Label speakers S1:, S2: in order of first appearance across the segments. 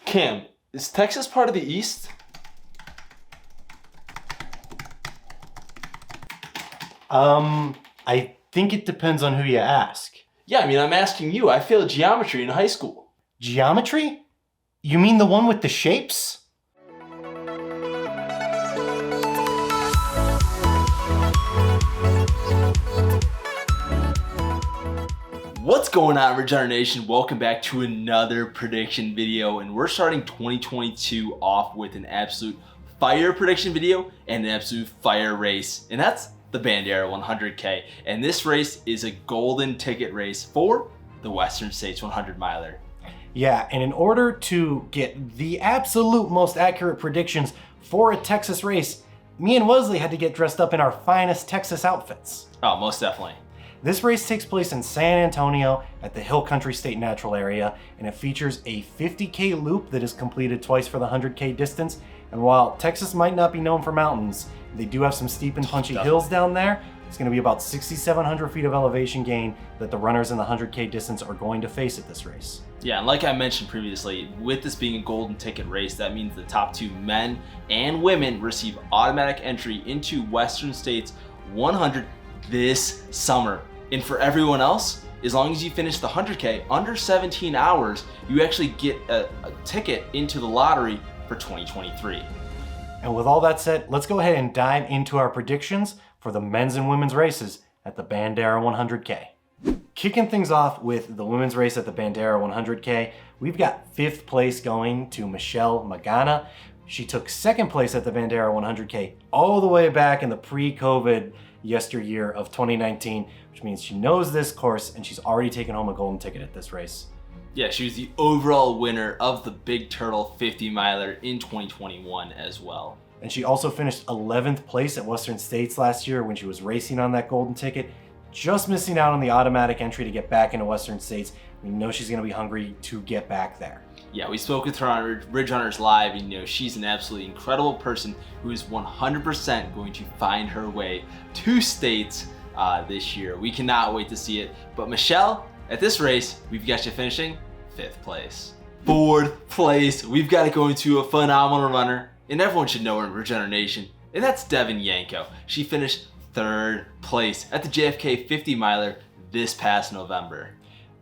S1: Cam, is Texas part of the East?
S2: I think it depends on who you ask.
S1: Yeah, I mean, I'm asking you. I failed geometry in high school.
S2: Geometry? You mean the one with the shapes?
S1: What's going on, Regeneration? Welcome back to another prediction video, and we're starting 2022 off with an absolute fire prediction video and an absolute fire race, and that's the Bandera 100K. And this race is a golden ticket race for the Western States 100 miler.
S2: Yeah, and in order to get the absolute most accurate predictions for a Texas race, me and Wesley had to get dressed up in our finest Texas outfits.
S1: Oh, most definitely.
S2: This race takes place in San Antonio at the Hill Country State Natural Area, and it features a 50K loop that is completed twice for the 100K distance. And while Texas might not be known for mountains, they do have some steep and punchy hills down there. It's going to be about 6,700 feet of elevation gain that the runners in the 100K distance are going to face at this race.
S1: Yeah, and like I mentioned previously, with this being a golden ticket race, that means the top two men and women receive automatic entry into Western States 100 this summer. And for everyone else, as long as you finish the 100K under 17 hours, you actually get a ticket into the lottery for 2023.
S2: And with all that said, let's go ahead and dive into our predictions for the men's and women's races at the Bandera 100K. Kicking things off with the women's race at the Bandera 100K, we've got 5th place going to Michelle Magana. She took 2nd place at the Bandera 100K all the way back in the pre-COVID yesteryear of 2019, which means she knows this course and she's already taken home a golden ticket at this race.
S1: Yeah, she was the overall winner of the Big Turtle 50 miler in 2021 as well.
S2: And she also finished 11th place at Western States last year when she was racing on that golden ticket, just missing out on the automatic entry to get back into Western States. We know she's going to be hungry to get back there.
S1: Yeah, we spoke with her on RRLive, and she's an absolutely incredible person who is 100% going to find her way to states this year. We cannot wait to see it. But Michelle, at this race, we've got you finishing 5th place. 4th place, we've got it going to a phenomenal runner, and everyone should know her in Regeneration, and that's Devin Yanko. She finished 3rd place at the JFK 50 miler this past November.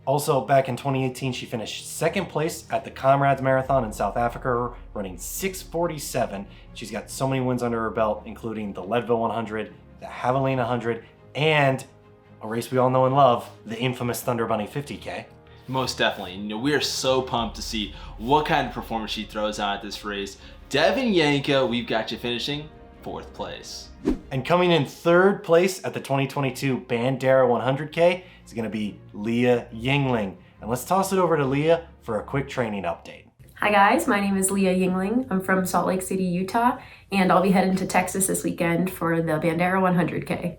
S2: Also, back in 2018, she finished 2nd place at the Comrades Marathon in South Africa, running 6:47. She's got so many wins under her belt, including the Leadville 100, the Javelina 100, and a race we all know and love, the infamous Thunder Bunny 50K.
S1: Most definitely. We are so pumped to see what kind of performance she throws on at this race. Devin Yanko, we've got you finishing 4th place.
S2: And coming in 3rd place at the 2022 Bandera 100K is going to be Leah Yingling. And let's toss it over to Leah for a quick training update.
S3: Hi guys, my name is Leah Yingling. I'm from Salt Lake City, Utah, and I'll be heading to Texas this weekend for the Bandera 100K.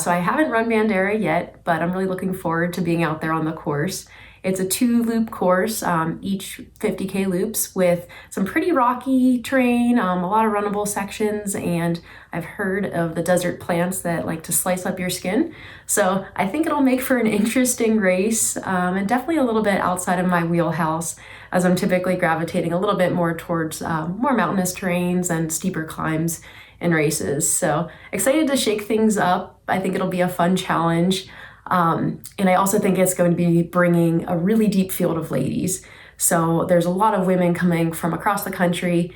S3: So I haven't run Bandera yet, but I'm really looking forward to being out there on the course. It's a 2-loop course, each 50K loops with some pretty rocky terrain, a lot of runnable sections, and I've heard of the desert plants that like to slice up your skin. So I think it'll make for an interesting race, and definitely a little bit outside of my wheelhouse, as I'm typically gravitating a little bit more towards more mountainous terrains and steeper climbs in races. So excited to shake things up. I think it'll be a fun challenge. And I also think it's going to be bringing a really deep field of ladies. So there's a lot of women coming from across the country,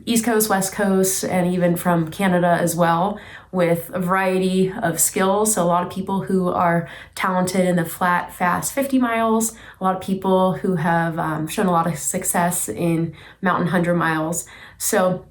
S3: East Coast, West Coast, and even from Canada as well, with a variety of skills. So a lot of people who are talented in the flat, fast 50 miles, a lot of people who have shown a lot of success in mountain 100 miles. So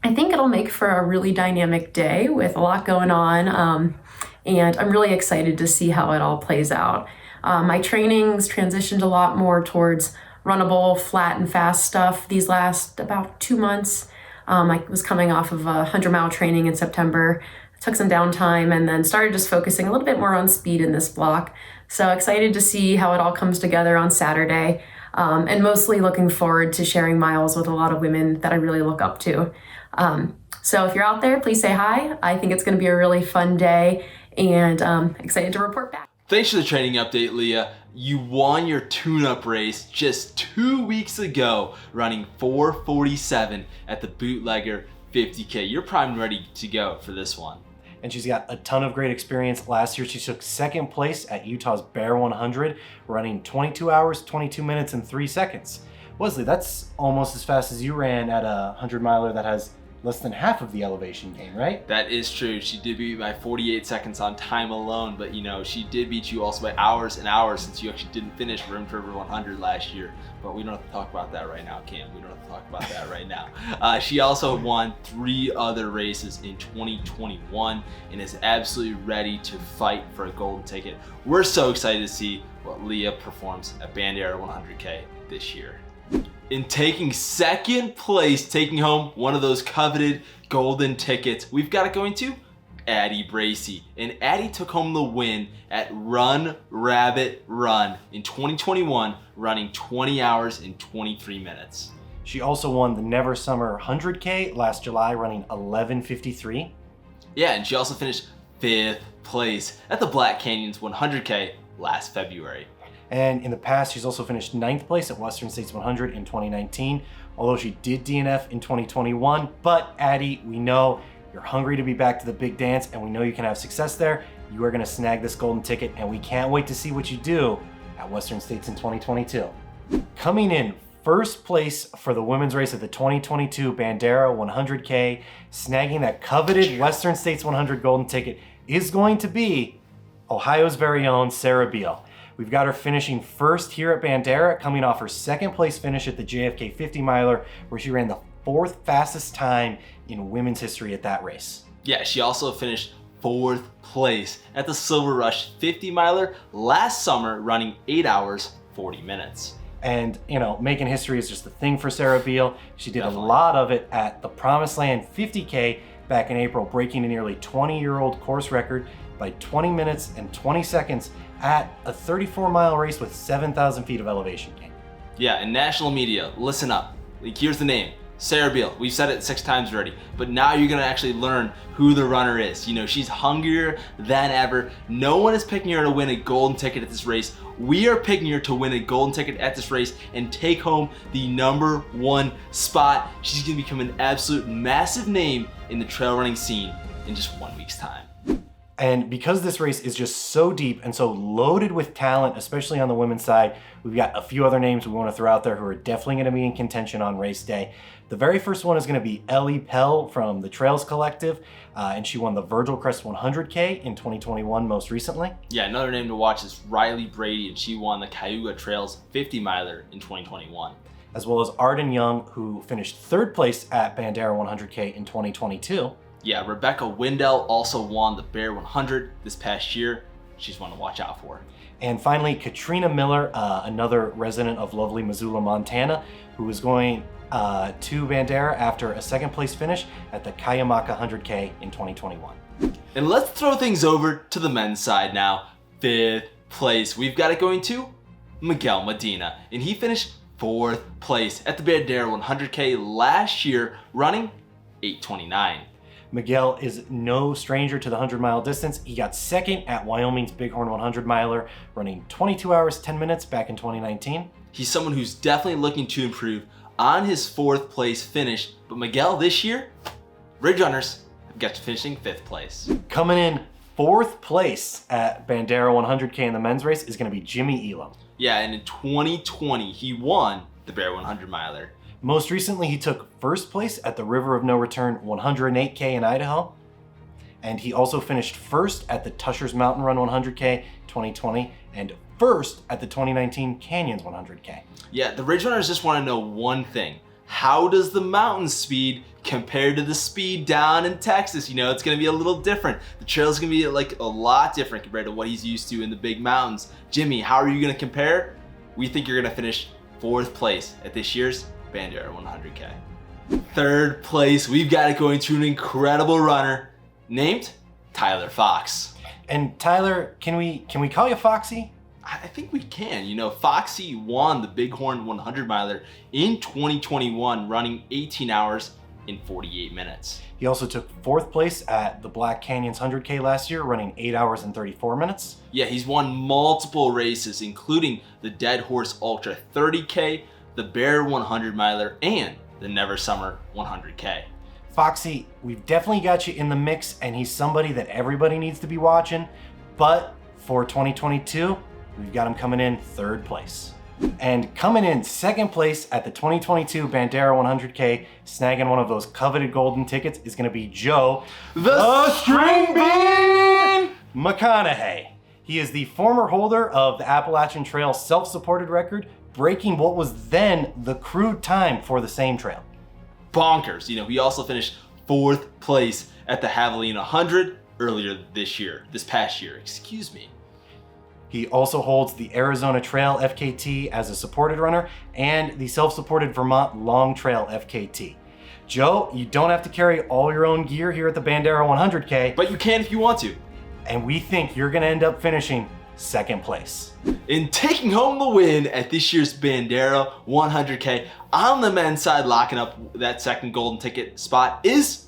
S3: I think it'll make for a really dynamic day with a lot going on. And I'm really excited to see how it all plays out. My training's transitioned a lot more towards runnable, flat and fast stuff these last about 2 months. I was coming off of a 100-mile training in September, took some downtime, and then started just focusing a little bit more on speed in this block. So excited to see how it all comes together on Saturday, and mostly looking forward to sharing miles with a lot of women that I really look up to. So if you're out there, please say hi. I think it's going to be a really fun day, and excited to report back.
S1: Thanks for the training update, Leah. You won your tune-up race just 2 weeks ago, running 4:47 at the Bootlegger 50K. You're primed and ready to go for this one.
S2: And she's got a ton of great experience. Last year, she took second place at Utah's Bear 100, running 22 hours, 22 minutes, and 3 seconds. Wesley, that's almost as fast as you ran at a 100-miler that has less than half of the elevation gain, right?
S1: That is true. She did beat me by 48 seconds on time alone, but you know, she did beat you also by hours and hours since you actually didn't finish Rim River 100 last year. But we don't have to talk about that right now, Cam. We don't have to talk about that right now. She also won 3 other races in 2021 and is absolutely ready to fight for a golden ticket. We're so excited to see what Leah performs at Bandera 100K this year. In taking second place, taking home one of those coveted golden tickets, we've got it going to Addie Bracey. And Addie took home the win at Run Rabbit Run in 2021, running 20 hours and 23 minutes.
S2: She also won the Never Summer 100K last July, running 11:53.
S1: Yeah, and she also finished 5th place at the Black Canyons 100K last February.
S2: And in the past, she's also finished 9th place at Western States 100 in 2019, although she did DNF in 2021. But Addie, we know you're hungry to be back to the big dance, and we know you can have success there. You are gonna snag this golden ticket, and we can't wait to see what you do at Western States in 2022. Coming in first place for the women's race at the 2022 Bandera 100K, snagging that coveted Western States 100 golden ticket is going to be Ohio's very own Sarah Beale. We've got her finishing first here at Bandera, coming off her second place finish at the JFK 50 miler, where she ran the 4th fastest time in women's history at that race.
S1: Yeah, she also finished 4th place at the Silver Rush 50 miler last summer, running 8 hours, 40 minutes.
S2: And, you know, making history is just a thing for Sarah Beale. She did
S1: Definitely.
S2: a lot of it at the Promised Land 50K back in April, breaking a nearly 20-year-old course record by 20 minutes and 20 seconds at a 34-mile race with 7,000 feet of elevation gain.
S1: Yeah, and national media, listen up. Like, here's the name, Sarah Beale. We've said it 6 times already, but now you're gonna actually learn who the runner is. You know, she's hungrier than ever. No one is picking her to win a golden ticket at this race. We are picking her to win a golden ticket at this race and take home the #1 spot. She's gonna become an absolute massive name in the trail running scene in just 1 week's time.
S2: And because this race is just so deep and so loaded with talent, especially on the women's side, we've got a few other names we want to throw out there who are definitely going to be in contention on race day. The very first one is going to be Ellie Pell from the Trails Collective, and she won the Virgil Crest 100K in 2021 most recently.
S1: Yeah, another name to watch is Riley Brady, and she won the Cayuga Trails 50 miler in 2021.
S2: As well as Arden Young, who finished 3rd place at Bandera 100K in 2022.
S1: Yeah, Rebecca Wendell also won the Bear 100 this past year. She's one to watch out for.
S2: And finally, Katrina Miller, another resident of lovely Missoula, Montana, who is going to Bandera after a 2nd place finish at the Cuyamaca 100K in 2021.
S1: And let's throw things over to the men's side now. 5th place, we've got it going to Miguel Medina, and he finished 4th place at the Bandera 100K last year, running 8:29.
S2: Miguel is no stranger to the 100-mile distance. He got 2nd at Wyoming's Bighorn 100 miler, running 22 hours, 10 minutes back in 2019.
S1: He's someone who's definitely looking to improve on his 4th place finish, but Miguel this year, Ridge Runners have got to finishing 5th place.
S2: Coming in 4th place at Bandera 100K in the men's race is going to be Jimmy Elam.
S1: Yeah, and in 2020, he won the Bear 100 miler.
S2: Most recently, he took 1st place at the River of No Return 108K in Idaho. And he also finished 1st at the Tushers Mountain Run 100K 2020 and 1st at the 2019 Canyons 100K.
S1: Yeah, the Ridge Runners just want to know one thing. How does the mountain speed compare to the speed down in Texas? You know, it's going to be a little different. The trail's going to be like a lot different compared to what he's used to in the big mountains. Jimmy, how are you going to compare? We think you're going to finish 4th place at this year's Bandera 100K. 3rd place, we've got it going to an incredible runner named Tyler Fox.
S2: And Tyler, can we call you Foxy?
S1: I think we can. You know, Foxy won the Bighorn 100 miler in 2021, running 18 hours, in 48 minutes.
S2: He also took 4th place at the Black Canyons 100K last year, running 8 hours and 34 minutes.
S1: Yeah, he's won multiple races, including the Dead Horse Ultra 30K, the Bear 100 miler, and the Never Summer 100K.
S2: Foxy, we've definitely got you in the mix, and he's somebody that everybody needs to be watching, but for 2022, we've got him coming in 3rd place. And coming in 2nd place at the 2022 Bandera 100K, snagging one of those coveted golden tickets, is going to be Joe, the String Bean McConaughey. He is the former holder of the Appalachian Trail self-supported record, breaking what was then the crude time for the same trail.
S1: Bonkers. He also finished 4th place at the Javelina 100 earlier this past year, excuse me.
S2: He also holds the Arizona Trail FKT as a supported runner and the self-supported Vermont Long Trail FKT. Joe, you don't have to carry all your own gear here at the Bandera 100K.
S1: But you can if you want to.
S2: And we think you're gonna end up finishing 2nd place.
S1: In taking home the win at this year's Bandera 100K, on the men's side locking up that 2nd golden ticket spot is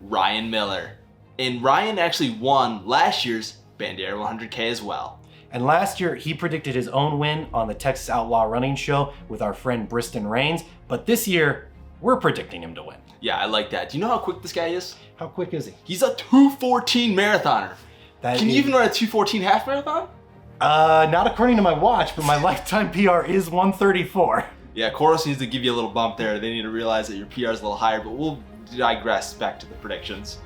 S1: Ryan Miller. And Ryan actually won last year's Bandera 100K as well.
S2: And last year, he predicted his own win on the Texas Outlaw Running Show with our friend Briston Rains. But this year, we're predicting him to win.
S1: Yeah, I like that. Do you know how quick this guy is?
S2: How quick is he?
S1: He's a 2:14 marathoner. Can you even run a 2:14 half marathon?
S2: Not according to my watch, but my lifetime PR is 1:34.
S1: Yeah, Chorus needs to give you a little bump there. They need to realize that your PR is a little higher, but we'll digress back to the predictions.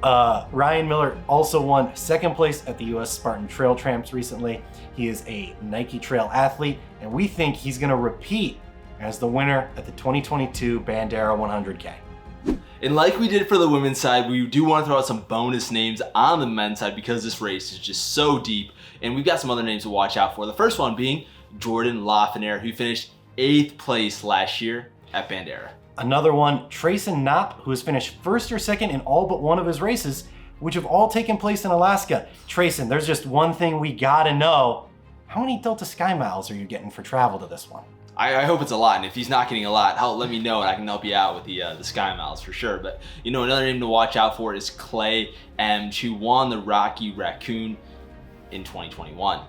S2: Ryan Miller also won 2nd place at the US Spartan Trail Tramps recently. He is a Nike Trail athlete, and we think he's gonna repeat as the winner at the 2022 Bandera 100K.
S1: And like we did for the women's side, we do want to throw out some bonus names on the men's side because this race is just so deep, and we've got some other names to watch out for. The first one being Jordan Lafreniere, who finished 8th place last year at Bandera.
S2: Another one, Trayson Knopp, who has finished 1st or 2nd in all but one of his races, which have all taken place in Alaska. Trayson, there's just one thing we gotta know. How many Delta Sky miles are you getting for travel to this one?
S1: I hope it's a lot, and if he's not getting a lot, let me know and I can help you out with the Sky Miles for sure. But another name to watch out for is Clay M, who won the Rocky Raccoon in 2021.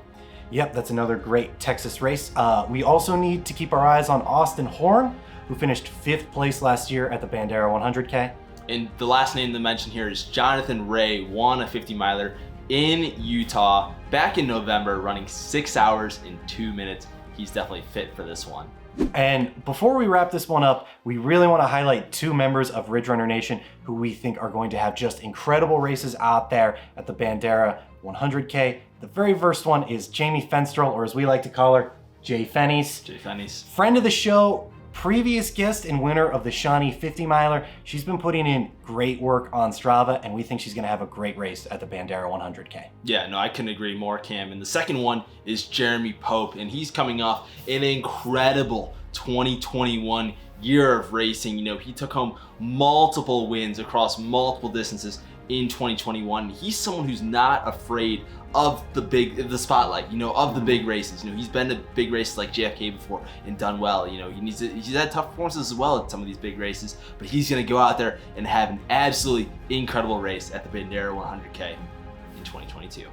S2: Yep, that's another great Texas race. We also need to keep our eyes on Austin Horn, who finished 5th place last year at the Bandera 100K.
S1: And the last name to mention here is Jonathan Ray, won a 50 miler in Utah back in November, running 6 hours and 2 minutes. He's definitely fit for this one.
S2: And before we wrap this one up, we really want to highlight 2 members of Ridge Runner Nation who we think are going to have just incredible races out there at the Bandera 100K. The very first one is Jamie Fenstrol, or as we like to call her, Jay Fennies.
S1: Jay Fennies.
S2: Friend of the show, previous guest and winner of the Shawnee 50 miler. She's been putting in great work on Strava, and we think she's gonna have a great race at the Bandera 100K.
S1: Yeah, no, I couldn't agree more, Cam. And the second one is Jeremy Pope, and he's coming off an incredible 2021 year of racing. He took home multiple wins across multiple distances in 2021. He's someone who's not afraid of the spotlight, of the big races. He's been to big races like JFK before and done well. He's had tough performances as well at some of these big races, but he's gonna go out there and have an absolutely incredible race at the Bandera 100K in 2022.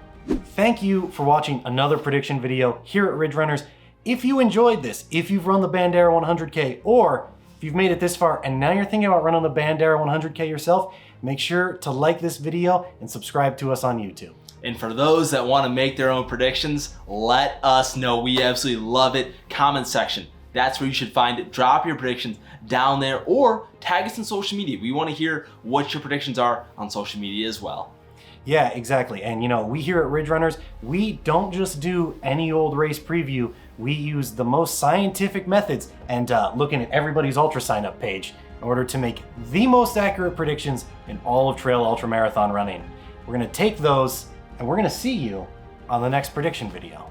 S2: Thank you for watching another prediction video here at Ridge Runners. If you enjoyed this, if you've run the Bandera 100K, or if you've made it this far and now you're thinking about running the Bandera 100K yourself, make sure to like this video and subscribe to us on YouTube.
S1: And for those that want to make their own predictions, let us know. We absolutely love it. Comment section. That's where you should find it. Drop your predictions down there or tag us on social media. We want to hear what your predictions are on social media as well.
S2: Yeah, exactly. And we here at Ridge Runners, we don't just do any old race preview. We use the most scientific methods and looking at everybody's ultra sign up page in order to make the most accurate predictions in all of trail ultramarathon running. We're gonna take those and we're gonna see you on the next prediction video.